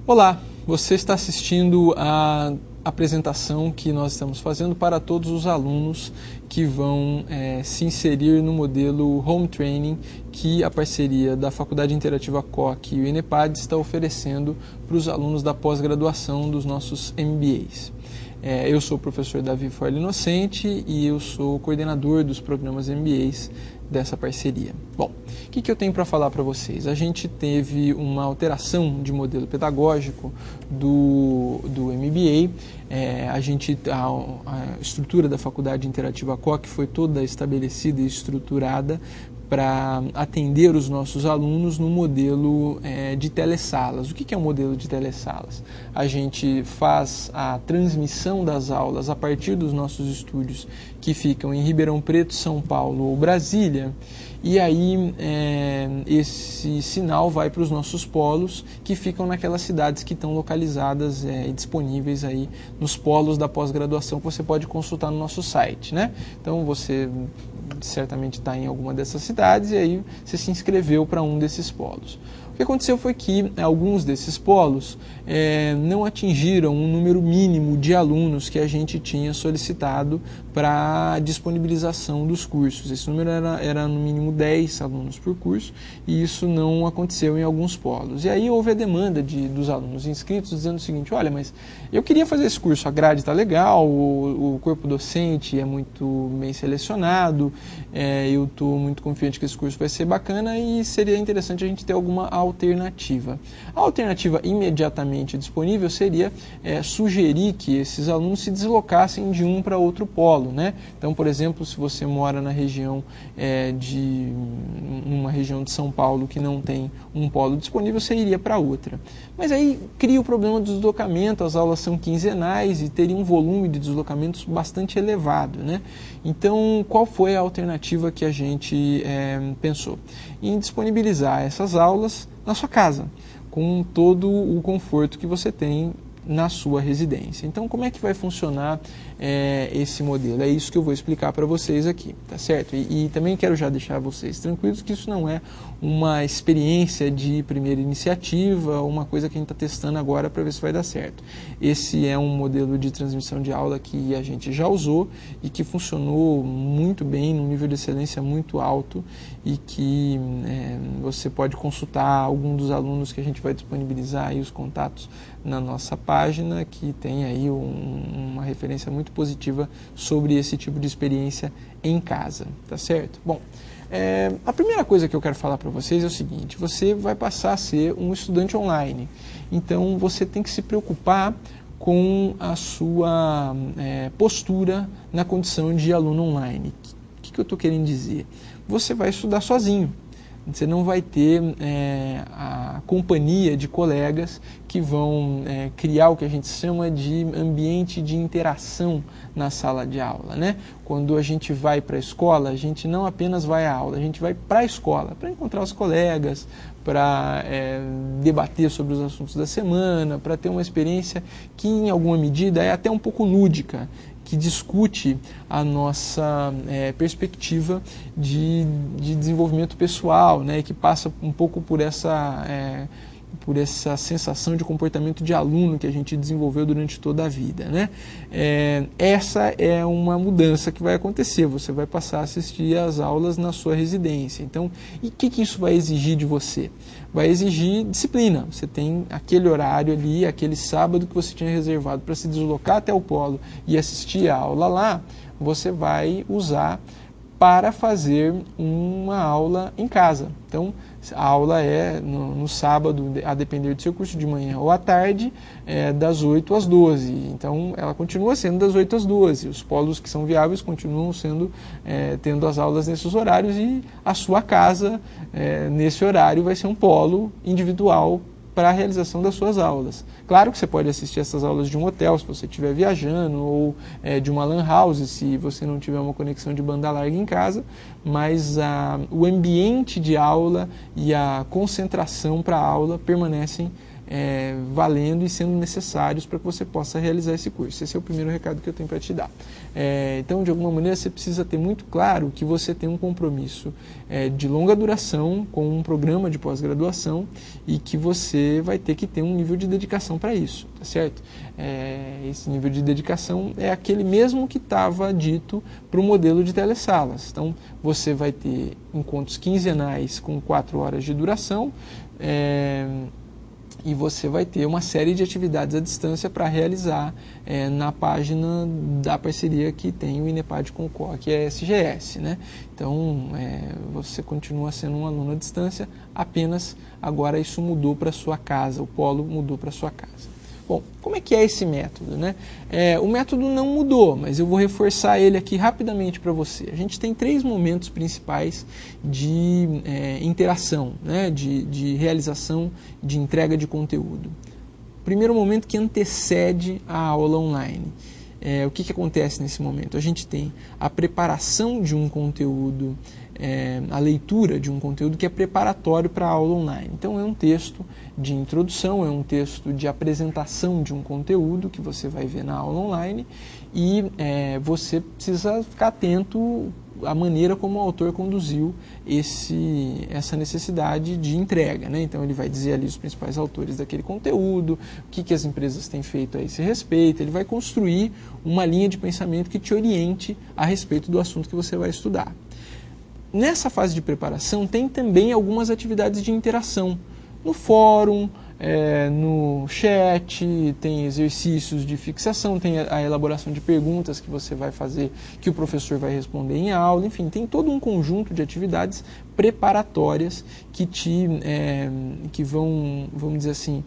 Olá, você está assistindo a apresentação que nós estamos fazendo para todos os alunos que vão se inserir no modelo Home Training que a parceria da Faculdade Interativa COC e o INEPAD está oferecendo para os alunos da pós-graduação dos nossos MBAs. Eu sou o professor Davi Forle Inocente e eu sou coordenador dos programas MBAs dessa parceria. Bom, o que eu tenho para falar para vocês? A gente teve uma alteração de modelo pedagógico do MBA. A estrutura da Faculdade Interativa COC foi toda estabelecida e estruturada para atender os nossos alunos no modelo de telesalas. O que é um modelo de telesalas? A gente faz a transmissão das aulas a partir dos nossos estúdios que ficam em Ribeirão Preto, São Paulo ou Brasília, e aí esse sinal vai para os nossos polos que ficam naquelas cidades que estão localizadas e disponíveis aí nos polos da pós-graduação que você pode consultar no nosso site, né? Então você certamente está em alguma dessas cidades e aí você se inscreveu para um desses polos. O que aconteceu foi que alguns desses polos não atingiram um número mínimo de alunos que a gente tinha solicitado para a disponibilização dos cursos. Esse número era no mínimo 10 alunos por curso e isso não aconteceu em alguns polos. E aí houve a demanda dos alunos inscritos dizendo o seguinte: olha, mas eu queria fazer esse curso, a grade está legal, o corpo docente é muito bem selecionado, eu estou muito confiante que esse curso vai ser bacana e seria interessante a gente ter alguma alternativa. A alternativa imediatamente disponível seria sugerir que esses alunos se deslocassem de um para outro polo, né? Então, por exemplo, se você mora na região numa região de São Paulo que não tem um polo disponível, você iria para outra. Mas aí cria o problema do deslocamento, as aulas são quinzenais e teria um volume de deslocamentos bastante elevado, né? Então, qual foi a alternativa que a gente pensou? Em disponibilizar essas aulas na sua casa, com todo o conforto que você tem na sua residência. Então, como é que vai funcionar esse modelo? É isso que eu vou explicar para vocês aqui, tá certo? E também quero já deixar vocês tranquilos que isso não é uma experiência de primeira iniciativa, uma coisa que a gente está testando agora para ver se vai dar certo. Esse é um modelo de transmissão de aula que a gente já usou e que funcionou muito bem, num nível de excelência muito alto e que você pode consultar algum dos alunos que a gente vai disponibilizar aí os contatos na nossa página, que tem aí uma referência muito positiva sobre esse tipo de experiência em casa, tá certo? Bom, a primeira coisa que eu quero falar para vocês é o seguinte: você vai passar a ser um estudante online, então você tem que se preocupar com a sua postura na condição de aluno online. O que eu estou querendo dizer? Você vai estudar sozinho. Você não vai ter a companhia de colegas que vão criar o que a gente chama de ambiente de interação na sala de aula, né? Quando a gente vai para a escola, a gente não apenas vai à aula, a gente vai para a escola, para encontrar os colegas, para debater sobre os assuntos da semana, para ter uma experiência que, em alguma medida, é até um pouco lúdica, que discute a nossa perspectiva de desenvolvimento pessoal, né, que passa um pouco por essa sensação de comportamento de aluno que a gente desenvolveu durante toda a vida, né? Essa é uma mudança que vai acontecer, você vai passar a assistir às aulas na sua residência. Então, e o que isso vai exigir de você? Vai exigir disciplina. Você tem aquele horário ali, aquele sábado que você tinha reservado para se deslocar até o polo e assistir a aula lá, você vai usar para fazer uma aula em casa. Então, a aula é no sábado, a depender do seu curso, de manhã ou à tarde, das 8 às 12. Então, ela continua sendo das 8 às 12. Os polos que são viáveis continuam tendo as aulas nesses horários e a sua casa, nesse horário, vai ser um polo individual para a realização das suas aulas. Claro que você pode assistir essas aulas de um hotel, se você estiver viajando, ou de uma lan house, se você não tiver uma conexão de banda larga em casa, mas o ambiente de aula e a concentração para a aula permanecem valendo e sendo necessários para que você possa realizar esse curso. Esse é o primeiro recado que eu tenho para te dar. Então, de alguma maneira, você precisa ter muito claro que você tem um compromisso de longa duração com um programa de pós-graduação e que você vai ter que ter um nível de dedicação para isso, tá certo? Esse nível de dedicação é aquele mesmo que estava dito para o modelo de telesalas. Então, você vai ter encontros quinzenais com 4 horas de duração, e você vai ter uma série de atividades à distância para realizar na página da parceria que tem o INEPAD com o COC, que é a SGS, né? Então, você continua sendo um aluno à distância, apenas agora isso mudou para sua casa, o polo mudou para sua casa. Bom, como é que é esse método, né? O método não mudou, mas eu vou reforçar ele aqui rapidamente para você. A gente tem 3 momentos principais de interação, né? de realização, de entrega de conteúdo. Primeiro momento que antecede a aula online. O que acontece nesse momento? A gente tem a preparação de um conteúdo, a leitura de um conteúdo que é preparatório para a aula online. Então, é um texto de introdução, é um texto de apresentação de um conteúdo que você vai ver na aula online e você precisa ficar atento à maneira como o autor conduziu essa necessidade de entrega, né? Então, ele vai dizer ali os principais autores daquele conteúdo, o que as empresas têm feito a esse respeito, ele vai construir uma linha de pensamento que te oriente a respeito do assunto que você vai estudar. Nessa fase de preparação, tem também algumas atividades de interação. No fórum, no chat, tem exercícios de fixação, tem a elaboração de perguntas que você vai fazer, que o professor vai responder em aula, enfim, tem todo um conjunto de atividades preparatórias que vão, vamos dizer assim,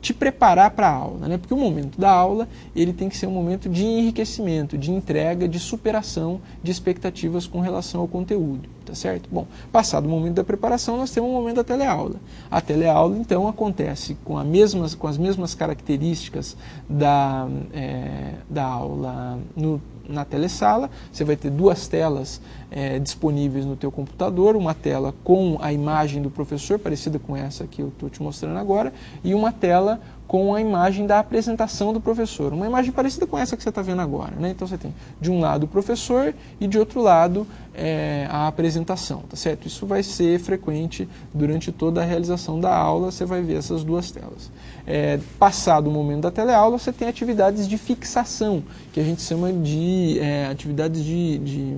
te preparar para a aula, né? Porque o momento da aula ele tem que ser um momento de enriquecimento, de entrega, de superação de expectativas com relação ao conteúdo, tá certo? Bom, passado o momento da preparação, nós temos o momento da teleaula. A teleaula, então, acontece com as mesmas características da aula na telesala. Você vai ter 2 telas disponíveis no teu computador, uma tela com a imagem do professor, parecida com essa que eu estou te mostrando agora, e uma tela com a imagem da apresentação do professor, uma imagem parecida com essa que você está vendo agora, né? Então você tem de um lado o professor e de outro lado a apresentação, tá certo? Isso vai ser frequente durante toda a realização da aula, você vai ver essas 2 telas. Passado o momento da teleaula, você tem atividades de fixação, que a gente chama de atividades de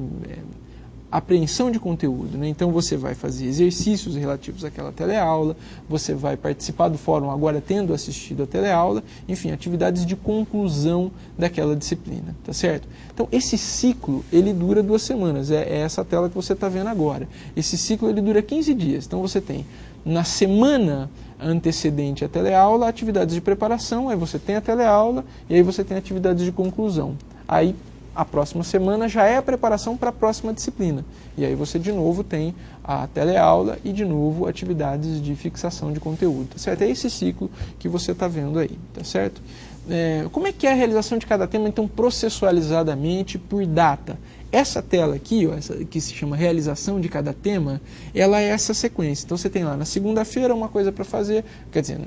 apreensão de conteúdo, né? Então você vai fazer exercícios relativos àquela teleaula, você vai participar do fórum agora tendo assistido a teleaula, enfim, atividades de conclusão daquela disciplina, tá certo? Então esse ciclo, ele dura 2 semanas, é essa tela que você está vendo agora. Esse ciclo ele dura 15 dias, então você tem na semana antecedente à teleaula, atividades de preparação, aí você tem a teleaula e aí você tem atividades de conclusão. Aí a próxima semana já é a preparação para a próxima disciplina. E aí você de novo tem a teleaula e de novo atividades de fixação de conteúdo, tá certo? É esse ciclo que você está vendo aí, tá certo? Como é que é a realização de cada tema, então, processualizadamente por data? Essa tela aqui, ó, essa que se chama realização de cada tema, ela é essa sequência. Então você tem lá na segunda-feira uma coisa para fazer, quer dizer,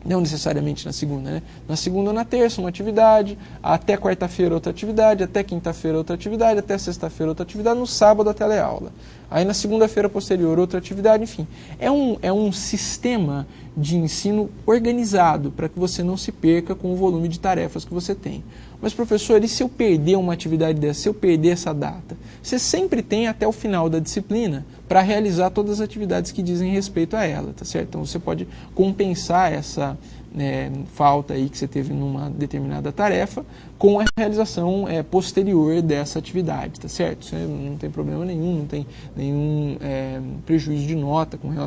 não necessariamente na segunda, né? Na segunda ou na terça uma atividade, até quarta-feira outra atividade, até quinta-feira outra atividade, até sexta-feira outra atividade, no sábado a teleaula. Aí na segunda-feira posterior outra atividade, enfim. É um sistema de ensino organizado para que você não se perca com o volume de tarefas que você tem. Mas professor, e se eu perder uma atividade dessa, se eu perder essa data? Você sempre tem até o final da disciplina para realizar todas as atividades que dizem respeito a ela, tá certo? Então você pode compensar essa falta aí que você teve numa determinada tarefa com a realização posterior dessa atividade, tá certo? Isso não tem problema nenhum, não tem nenhum prejuízo de nota com relação